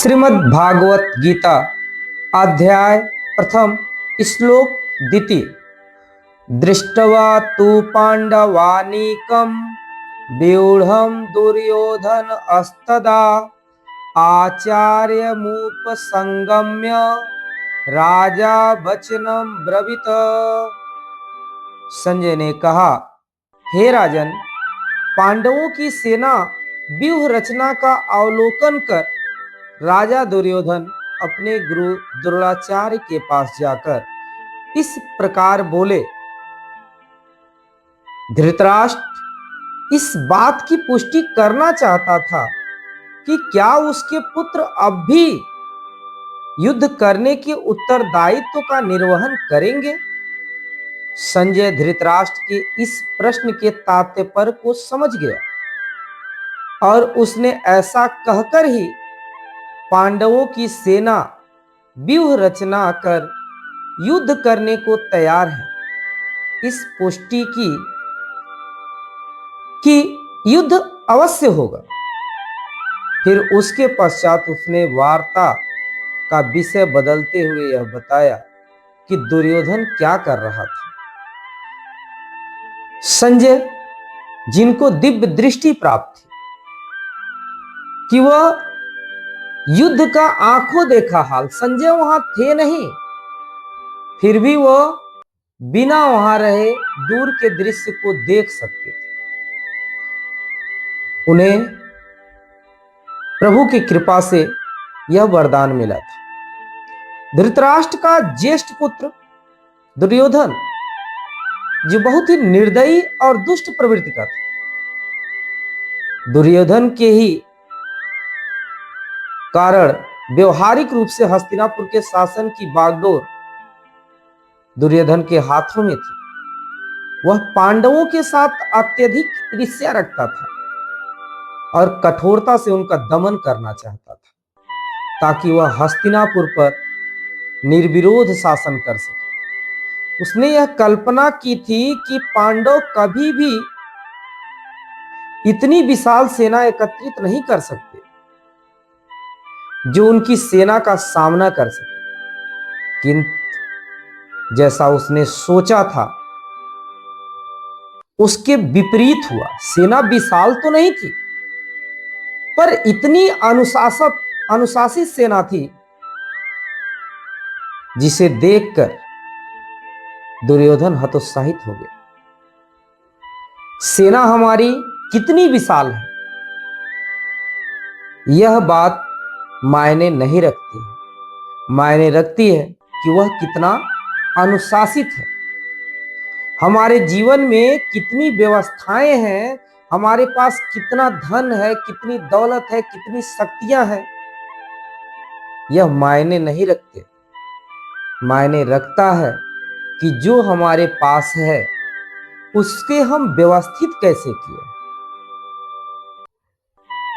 श्रीमद् भागवत गीता अध्याय प्रथम श्लोक द्वितीय। दृष्ट्वा तु पांडवानीकं व्यूढ़ं दुर्योधन अस्तदा आचार्यमुपसंगम्य राजा वचनं ब्रवीत। संजय ने कहा, हे राजन, पांडवों की सेना व्यूह रचना का अवलोकन कर राजा दुर्योधन अपने गुरु द्रोणाचार्य के पास जाकर इस प्रकार बोले। धृतराष्ट्र इस बात की पुष्टि करना चाहता था कि क्या उसके पुत्र अब भी युद्ध करने के उत्तरदायित्व का निर्वहन करेंगे। संजय धृतराष्ट्र के इस प्रश्न के तात्पर्य को समझ गया और उसने ऐसा कहकर ही पांडवों की सेना व्यूह रचना कर युद्ध करने को तैयार है, इस पुष्टि की कि युद्ध अवश्य होगा। फिर उसके पश्चात उसने वार्ता का विषय बदलते हुए यह बताया कि दुर्योधन क्या कर रहा था। संजय, जिनको दिव्य दृष्टि प्राप्त थी कि वह युद्ध का आंखों देखा हाल, संजय वहां थे नहीं, फिर भी वह बिना वहां रहे दूर के दृश्य को देख सकते थे। उन्हें प्रभु की कृपा से यह वरदान मिला था। धृतराष्ट्र का ज्येष्ठ पुत्र दुर्योधन, जो बहुत ही निर्दयी और दुष्ट प्रवृत्ति का था, दुर्योधन के ही कारण व्यवहारिक रूप से हस्तिनापुर के शासन की बागडोर दुर्योधन के हाथों में थी। वह पांडवों के साथ अत्यधिक ईर्ष्या रखता था और कठोरता से उनका दमन करना चाहता था ताकि वह हस्तिनापुर पर निर्विरोध शासन कर सके। उसने यह कल्पना की थी कि पांडव कभी भी इतनी विशाल सेना एकत्रित नहीं कर सकते जो उनकी सेना का सामना कर सके, किंतु जैसा उसने सोचा था उसके विपरीत हुआ। सेना विशाल तो नहीं थी, पर इतनी अनुशासित सेना थी जिसे देखकर दुर्योधन हतोत्साहित हो गया। सेना हमारी कितनी विशाल है, यह बात मायने नहीं रखती है, मायने रखती है कि वह कितना अनुशासित है। हमारे जीवन में कितनी व्यवस्थाएं हैं, हमारे पास कितना धन है, कितनी दौलत है, कितनी शक्तियां हैं, यह मायने नहीं रखते। मायने रखता है कि जो हमारे पास है उसके हम व्यवस्थित कैसे किए,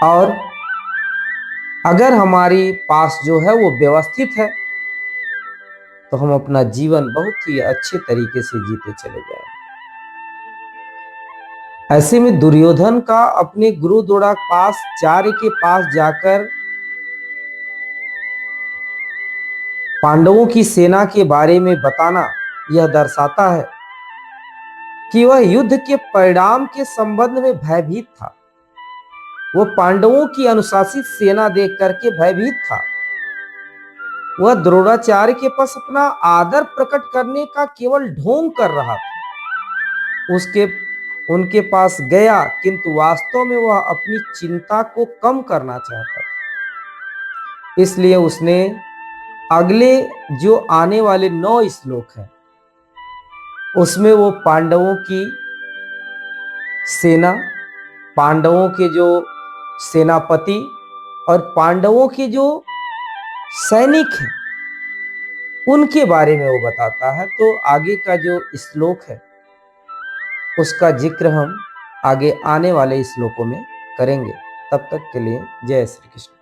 और अगर हमारी पास जो है वो व्यवस्थित है तो हम अपना जीवन बहुत ही अच्छे तरीके से जीते चले जाएंगे। ऐसे में दुर्योधन का अपने गुरु द्रोणाचार्य के पास जाकर पांडवों की सेना के बारे में बताना यह दर्शाता है कि वह युद्ध के परिणाम के संबंध में भयभीत था। वह पांडवों की अनुशासित सेना देख करके भयभीत था। वह द्रोणाचार्य के पास अपना आदर प्रकट करने का केवल ढोंग कर रहा था। उनके पास गया, किंतु वास्तव में वह अपनी चिंता को कम करना चाहता था। इसलिए उसने अगले जो आने वाले 9 श्लोक हैं उसमें वो पांडवों की सेना, पांडवों के जो सेनापति और पांडवों के जो सैनिक हैं उनके बारे में वो बताता है। तो आगे का जो श्लोक है उसका जिक्र हम आगे आने वाले श्लोकों में करेंगे। तब तक के लिए जय श्री कृष्ण।